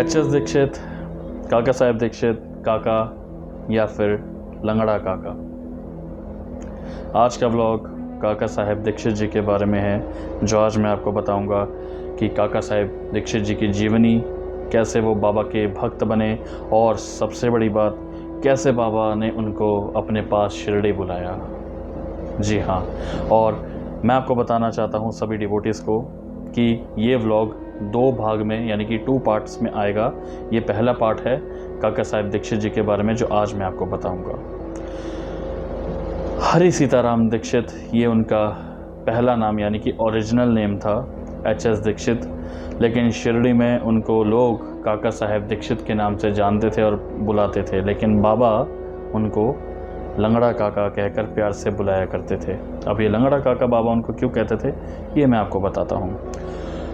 HS. Dixit, काका साहेब दीक्षित, काका या फिर लंगड़ा काका। आज का व्लॉग काका साहेब दीक्षित जी के बारे में है, जो आज मैं आपको बताऊंगा कि काका साहेब दीक्षित जी की जीवनी, कैसे वो बाबा के भक्त बने और सबसे बड़ी बात, कैसे बाबा ने उनको अपने पास शिरडी बुलाया। जी हाँ, और मैं आपको बताना चाहता हूँ सभी डिवोटीज़ को कि ये व्लॉग 2 भाग में यानी कि 2 पार्ट्स में आएगा। ये पहला पार्ट है काका साहेब दीक्षित जी के बारे में, जो आज मैं आपको बताऊंगा। हरि सीताराम दीक्षित ये उनका पहला नाम यानी कि ओरिजिनल नेम था, एच.एस. दीक्षित, लेकिन शिरडी में उनको लोग काका साहेब दीक्षित के नाम से जानते थे और बुलाते थे, लेकिन बाबा उनको लंगड़ा काका कहकर प्यार से बुलाया करते थे। अब ये लंगड़ा काका बाबा उनको क्यों कहते थे, ये मैं आपको बताता हूँ।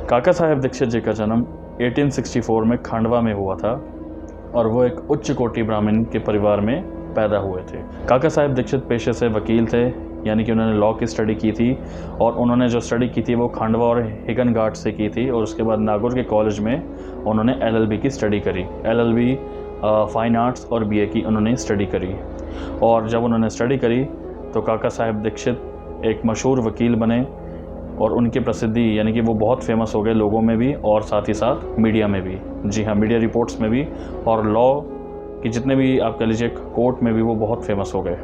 काका साहेब दीक्षित जी का जन्म 1864 में खंडवा में हुआ था और वो एक उच्च कोटि ब्राह्मण के परिवार में पैदा हुए थे। काका साहेब दीक्षित पेशे से वकील थे, यानी कि उन्होंने लॉ की स्टडी की थी, और उन्होंने जो स्टडी की थी वो खंडवा और हिगन घाट से की थी, और उसके बाद नागौर के कॉलेज में उन्होंने LLB की स्टडी करी। LLB फाइन आर्ट्स और BA की उन्होंने स्टडी करी। और जब उन्होंने स्टडी करी तो काका साहेब दीक्षित एक मशहूर वकील बने और उनकी प्रसिद्धि यानी कि वो बहुत फेमस हो गए लोगों में भी और साथ ही साथ मीडिया में भी। जी हाँ, मीडिया रिपोर्ट्स में भी और लॉ कि जितने भी आप कह लीजिए कोर्ट में भी वो बहुत फेमस हो गए।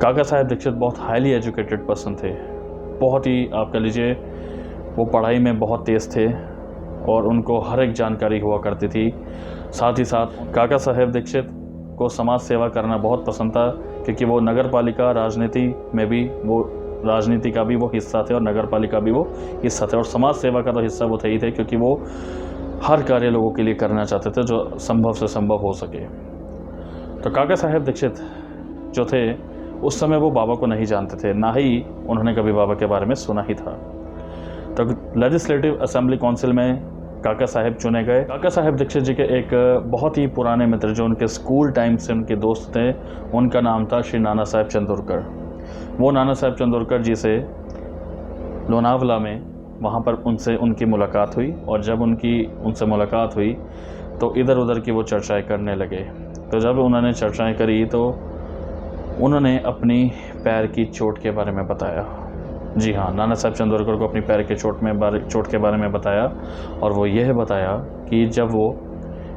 काका साहेब दीक्षित बहुत हाईली एजुकेटेड पर्सन थे, बहुत ही आप कह लीजिए वो पढ़ाई में बहुत तेज़ थे और उनको हर एक जानकारी हुआ करती थी। साथ ही साथ काका साहेब दीक्षित को समाज सेवा करना बहुत पसंद था, क्योंकि वो नगर पालिका राजनीति में भी वो राजनीति का भी वो हिस्सा थे और नगर पालिका भी वो हिस्सा थे, और समाज सेवा का तो हिस्सा वो थे ही थे, क्योंकि वो हर कार्य लोगों के लिए करना चाहते थे जो संभव से संभव हो सके। तो काका साहेब दीक्षित जो थे उस समय वो बाबा को नहीं जानते थे, ना ही उन्होंने कभी बाबा के बारे में सुना ही था। तो लेजिस्लेटिव असेंबली काउंसिल में काका साहेब चुने गए। काका साहेब दीक्षित जी के एक बहुत ही पुराने मित्र जो उनके स्कूल टाइम से उनके दोस्त थे, उनका नाम था श्री नाना साहेब चंदोरकर। वो नाना साहेब चंदोरकर जी से लोनावला में वहाँ पर उनकी मुलाकात हुई, और जब उनसे मुलाकात हुई तो इधर उधर की वो चर्चाएं करने लगे। तो जब उन्होंने चर्चाएं करी तो उन्होंने अपनी पैर की चोट के बारे में बताया। जी हाँ, नाना साहब चंदोरकर को अपनी पैर के चोट के बारे में बताया, और वो यह बताया कि जब वो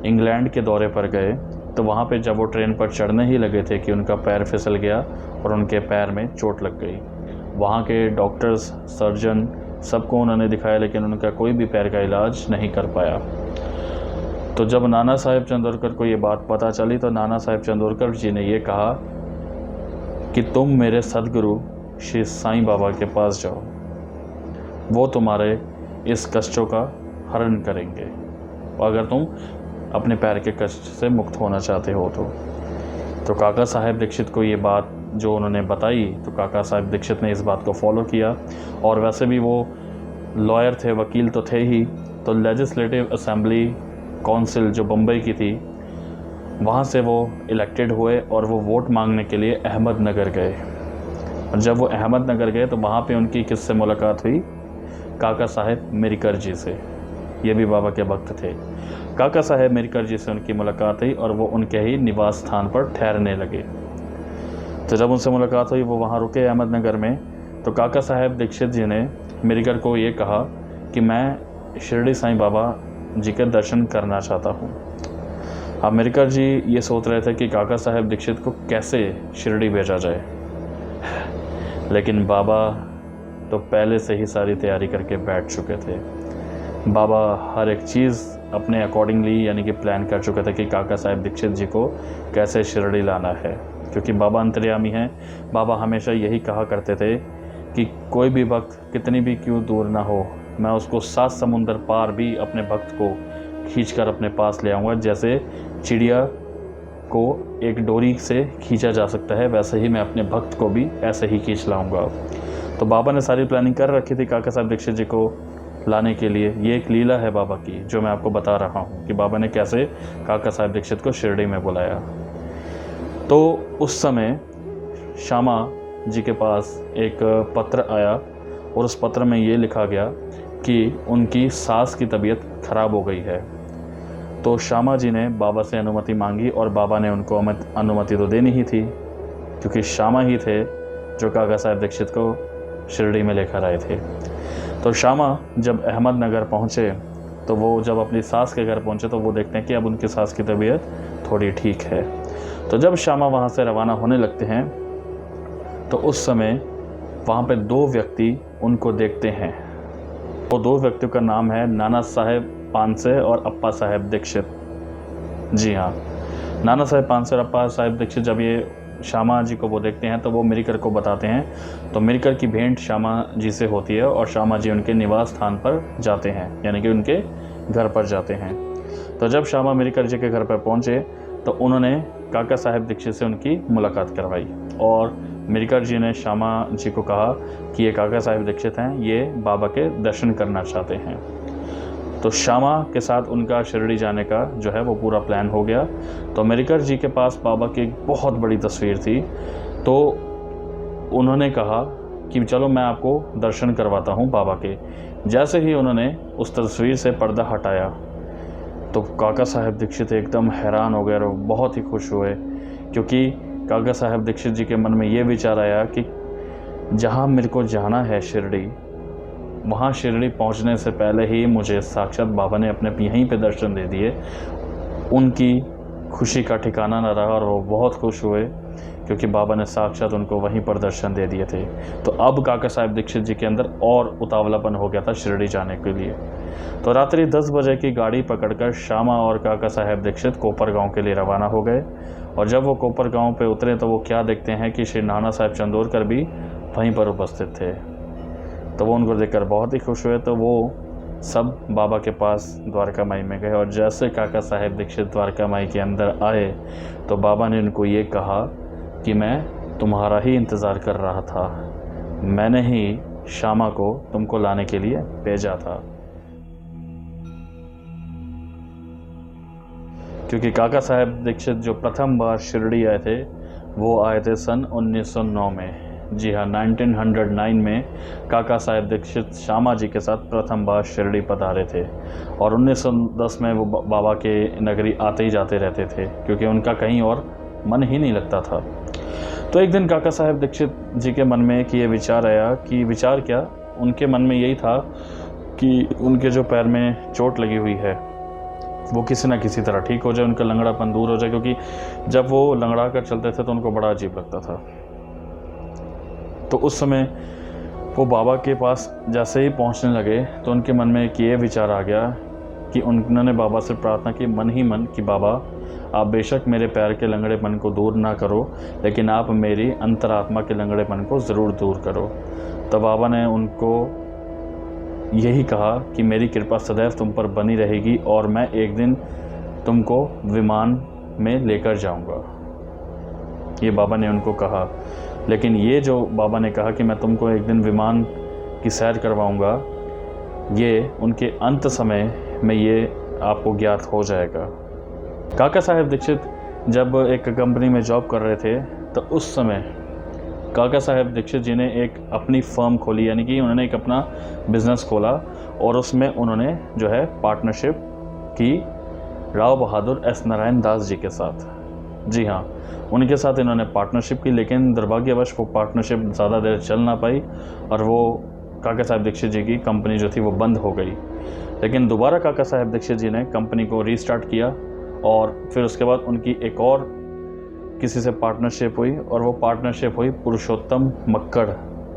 इंग्लैंड के दौरे पर गए तो वहाँ पे जब वो ट्रेन पर चढ़ने ही लगे थे कि उनका पैर फिसल गया और उनके पैर में चोट लग गई। वहाँ के डॉक्टर्स, सर्जन सबको उन्होंने दिखाया, लेकिन उनका कोई भी पैर का इलाज नहीं कर पाया। तो जब नाना साहेब चंदोरकर को ये बात पता चली तो नाना साहेब चंदोरकर जी ने ये कहा कि तुम मेरे सद्गुरु श्री साईं बाबा के पास जाओ, वो तुम्हारे इस कष्टों का हरण करेंगे, अगर तुम अपने पैर के कष्ट से मुक्त होना चाहते हो तो काका साहेब दीक्षित को ये बात जो उन्होंने बताई, तो काका साहेब दीक्षित ने इस बात को फॉलो किया। और वैसे भी वो लॉयर थे, वकील तो थे ही। तो लेजिस्लेटिव असेंबली काउंसिल जो बम्बई की थी, वहाँ से वो इलेक्टेड हुए और वो वोट मांगने के लिए अहमदनगर गए। और जब वो अहमदनगर गए तो वहाँ पे उनकी किससे मुलाकात हुई, काका साहेब मिरकर जी से। ये भी बाबा के भक्त थे। काका साहेब मिरकर जी से उनकी मुलाकात हुई और वो उनके ही निवास स्थान पर ठहरने लगे। तो जब उनसे मुलाकात हुई, वो वहाँ रुके अहमदनगर में। तो काका साहेब दीक्षित जी ने मिरकर को ये कहा कि मैं शिरडी साईं बाबा जी के दर्शन करना चाहता हूँ। अब मिरकर जी ये सोच रहे थे कि काका साहेब दीक्षित को कैसे शिरडी भेजा जाए, लेकिन बाबा तो पहले से ही सारी तैयारी करके बैठ चुके थे। बाबा हर एक चीज़ अपने अकॉर्डिंगली यानी कि प्लान कर चुके थे कि काका साहेब दीक्षित जी को कैसे शिरडी लाना है, क्योंकि बाबा अंतर्यामी हैं। बाबा हमेशा यही कहा करते थे कि कोई भी भक्त कितनी भी क्यों दूर ना हो, मैं उसको 7 समुंदर पार भी अपने भक्त को खींचकर अपने पास ले आऊँगा। जैसे चिड़िया को एक डोरी से खींचा जा सकता है, वैसे ही मैं अपने भक्त को भी ऐसे ही खींच लाऊंगा। तो बाबा ने सारी प्लानिंग कर रखी थी काका साहब दीक्षित जी को लाने के लिए। ये एक लीला है बाबा की, जो मैं आपको बता रहा हूँ कि बाबा ने कैसे काका साहब दीक्षित को शिरडी में बुलाया। तो उस समय श्यामा जी के पास एक पत्र आया, और उस पत्र में ये लिखा गया कि उनकी सास की तबीयत खराब हो गई है। तो श्यामा जी ने बाबा से अनुमति मांगी और बाबा ने उनको अनुमति तो देनी ही थी, क्योंकि श्यामा ही थे जो काका साहेब दीक्षित को शिरडी में लेकर आए थे। तो श्यामा जब अहमदनगर पहुँचे तो वो जब अपनी सास के घर पहुँचे तो वो देखते हैं कि अब उनकी सास की तबीयत थोड़ी ठीक है। तो जब श्यामा वहाँ से रवाना होने लगते हैं तो उस समय वहाँ पे 2 व्यक्ति उनको देखते हैं। वो 2 व्यक्तियों का नाम है नाना साहेब पानसे और अप्पा साहेब दीक्षित। जी हाँ, नाना साहेब पानसे और अप्पा साहेब दीक्षित जब ये श्यामा जी को वो देखते हैं तो वो मिरिकर को बताते हैं। तो मिरिकर की भेंट श्यामा जी से होती है और श्यामा जी उनके निवास स्थान पर जाते हैं, यानी कि उनके घर पर जाते हैं। तो जब श्यामा मिरिकर जी के घर पर पहुँचे तो उन्होंने काका साहेब दीक्षित से उनकी मुलाकात करवाई और मिरिकर जी ने श्यामा जी को कहा कि ये काका साहेब दीक्षित हैं, ये बाबा के दर्शन करना चाहते हैं। तो श्यामा के साथ उनका शिरडी जाने का जो है वो पूरा प्लान हो गया। तो मिरिकर जी के पास बाबा की एक बहुत बड़ी तस्वीर थी, तो उन्होंने कहा कि चलो मैं आपको दर्शन करवाता हूँ बाबा के। जैसे ही उन्होंने उस तस्वीर से पर्दा हटाया तो काका साहेब दीक्षित एकदम हैरान हो गए और बहुत ही खुश हुए, क्योंकि काका साहेब दीक्षित जी के मन में ये विचार आया कि जहाँ मेरे को जाना है शिरडी, वहाँ शिरडी पहुँचने से पहले ही मुझे साक्षात बाबा ने अपने यहीं पे दर्शन दे दिए। उनकी खुशी का ठिकाना न रहा और वो बहुत खुश हुए, क्योंकि बाबा ने साक्षात उनको वहीं पर दर्शन दे दिए थे। तो अब काका साहेब दीक्षित जी के अंदर और उतावलापन हो गया था शिरडी जाने के लिए। तो रात्रि 10 बजे की गाड़ी पकड़कर श्यामा और काका साहेब दीक्षित कोपर गांव के लिए रवाना हो गए। और जब वो कोपर गांव पे उतरे तो वो क्या देखते हैं कि श्री नाना साहेब चंदोरकर भी वहीं पर उपस्थित थे। तो वो उनको देखकर बहुत ही खुश हुए। तो वो सब बाबा के पास द्वारका माई में गए और जैसे काका साहेब दीक्षित द्वारका माई के अंदर आए तो बाबा ने उनको ये कहा कि मैं तुम्हारा ही इंतज़ार कर रहा था, मैंने ही श्यामा को तुमको लाने के लिए भेजा था। क्योंकि काका साहेब दीक्षित जो प्रथम बार शिरडी आए थे वो आए थे सन 1909 में। जी हाँ, 1909 में काका साहेब दीक्षित श्यामा जी के साथ प्रथम बार शिरडी पधारे थे और 1910 में वो बाबा के नगरी आते ही जाते रहते थे, क्योंकि उनका कहीं और मन ही नहीं लगता था। तो एक दिन काका साहेब दीक्षित जी के मन में कि ये विचार आया कि विचार क्या, उनके मन में यही था कि उनके जो पैर में चोट लगी हुई है वो किसी ना किसी तरह ठीक हो जाए, उनका लंगड़ापन दूर हो जाए, क्योंकि जब वो लंगड़ा कर चलते थे तो उनको बड़ा अजीब लगता था। तो उस समय वो बाबा के पास जैसे ही पहुंचने लगे तो उनके मन में एक ये विचार आ गया कि उन्होंने बाबा से प्रार्थना की मन ही मन कि बाबा आप बेशक मेरे पैर के लंगड़ेपन को दूर ना करो, लेकिन आप मेरी अंतरात्मा के लंगड़ेपन को ज़रूर दूर करो। तो बाबा ने उनको यही कहा कि मेरी कृपा सदैव तुम पर बनी रहेगी और मैं एक दिन तुमको विमान में लेकर जाऊंगा, ये बाबा ने उनको कहा। लेकिन ये जो बाबा ने कहा कि मैं तुमको एक दिन विमान की सैर करवाऊंगा, ये उनके अंत समय में ये आपको ज्ञात हो जाएगा। काका साहेब दीक्षित जब एक कंपनी में जॉब कर रहे थे तो उस समय काका साहेब दीक्षित जी ने एक अपनी फर्म खोली, यानी कि उन्होंने एक अपना बिजनेस खोला और उसमें उन्होंने जो है पार्टनरशिप की राव बहादुर एस नारायण दास जी के साथ। जी हाँ, उनके साथ इन्होंने पार्टनरशिप की, लेकिन दुर्भाग्यवश वो पार्टनरशिप ज़्यादा देर चल ना पाई और वो काका साहेब दीक्षित जी की कंपनी जो थी वो बंद हो गई। लेकिन दोबारा काका साहेब दीक्षित जी ने कंपनी को रीस्टार्ट किया और फिर उसके बाद उनकी एक और किसी से पार्टनरशिप हुई और वो पार्टनरशिप हुई पुरुषोत्तम मक्कड़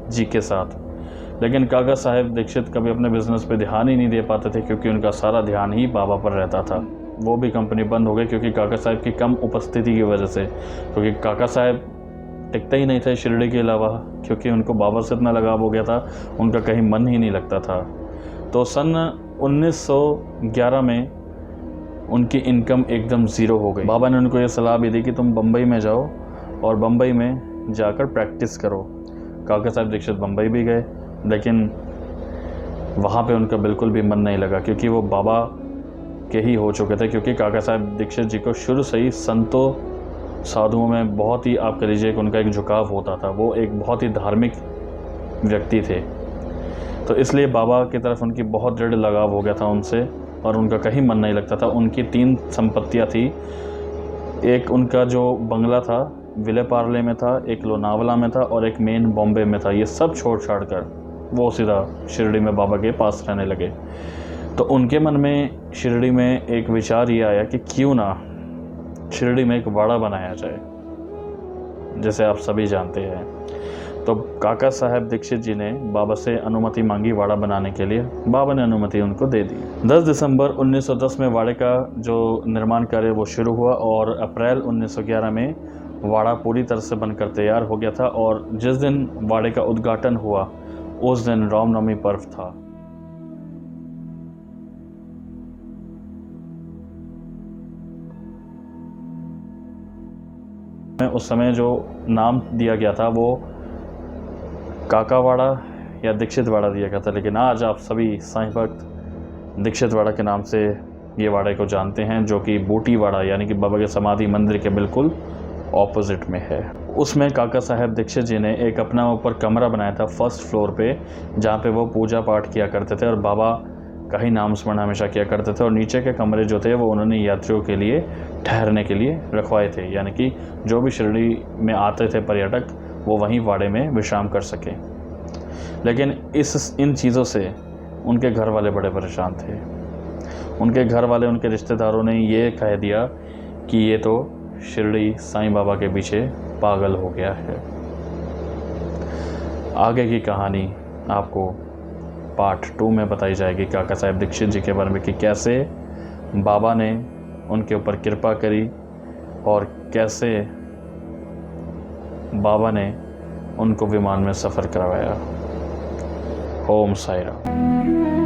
जी के साथ। लेकिन काका साहेब दीक्षित कभी अपने बिजनेस पे ध्यान ही नहीं दे पाते थे, क्योंकि उनका सारा ध्यान ही बाबा पर रहता था। वो भी कंपनी बंद हो गई क्योंकि काका साहेब की कम उपस्थिति की वजह से, क्योंकि काका साहेब टिकते ही नहीं थे शिरडी के अलावा, क्योंकि उनको बाबा से इतना लगाव हो गया था, उनका कहीं मन ही नहीं लगता था। तो सन 1911 में उनकी इनकम एकदम ज़ीरो हो गई। बाबा ने उनको ये सलाह भी दी कि तुम बम्बई में जाओ और बम्बई में जाकर प्रैक्टिस करो। काका साहेब दीक्षित बम्बई भी गए, लेकिन वहाँ पे उनका बिल्कुल भी मन नहीं लगा, क्योंकि वो बाबा के ही हो चुके थे। क्योंकि काका साहेब दीक्षित जी को शुरू से ही संतों साधुओं में बहुत ही, आप कह लीजिए कि उनका एक झुकाव होता था। वो एक बहुत ही धार्मिक व्यक्ति थे, तो इसलिए बाबा की तरफ उनकी बहुत दृढ़ लगाव हो गया था उनसे। और उनका कहीं मन नहीं लगता था। उनकी 3 संपत्तियाँ थी। एक उनका जो बंगला था विले पार्ले में था, एक लोनावला में था और एक मेन बॉम्बे में था। ये सब छोड़ छाड़ कर वो सीधा शिरडी में बाबा के पास रहने लगे। तो उनके मन में शिरडी में एक विचार ये आया कि क्यों ना शिरडी में एक वाड़ा बनाया जाए, जैसे आप सभी जानते हैं। तो काका साहेब दीक्षित जी ने बाबा से अनुमति मांगी वाड़ा बनाने के लिए। बाबा ने अनुमति उनको दे दी। 10 दिसंबर 1910 में वाड़े का जो निर्माण कार्य वो शुरू हुआ और अप्रैल 1911 में वाड़ा पूरी तरह से बनकर तैयार हो गया था। और जिस दिन वाड़े का उद्घाटन हुआ उस दिन रामनवमी पर्व था। उस समय जो नाम दिया गया था वो काकावाड़ा या दीक्षित वाड़ा दिया गया था, लेकिन आज आप सभी साईं भक्त दीक्षित वाड़ा के नाम से ये वाड़े को जानते हैं, जो कि बूटी वाड़ा यानी कि बाबा के समाधि मंदिर के बिल्कुल ऑपोजिट में है। उसमें काका साहेब दीक्षित जी ने एक अपना ऊपर कमरा बनाया था फर्स्ट फ्लोर पे, जहाँ पे वो पूजा पाठ किया करते थे और बाबा का ही नाम स्मरण हमेशा किया करते थे। और नीचे के कमरे जो थे वो उन्होंने यात्रियों के लिए ठहरने के लिए रखवाए थे, यानी कि जो भी शिरडी में आते थे पर्यटक वो वहीं वाड़े में विश्राम कर सके। लेकिन इन चीज़ों से उनके घर वाले बड़े परेशान थे। उनके घर वाले, उनके रिश्तेदारों ने ये कह दिया कि ये तो शिरडी साईं बाबा के पीछे पागल हो गया है। आगे की कहानी आपको पार्ट 2 में बताई जाएगी काका साहेब दीक्षित जी के बारे में, कि कैसे बाबा ने उनके ऊपर कृपा करी और कैसे बाबा ने उनको विमान में सफ़र करवाया। ओम साई राम।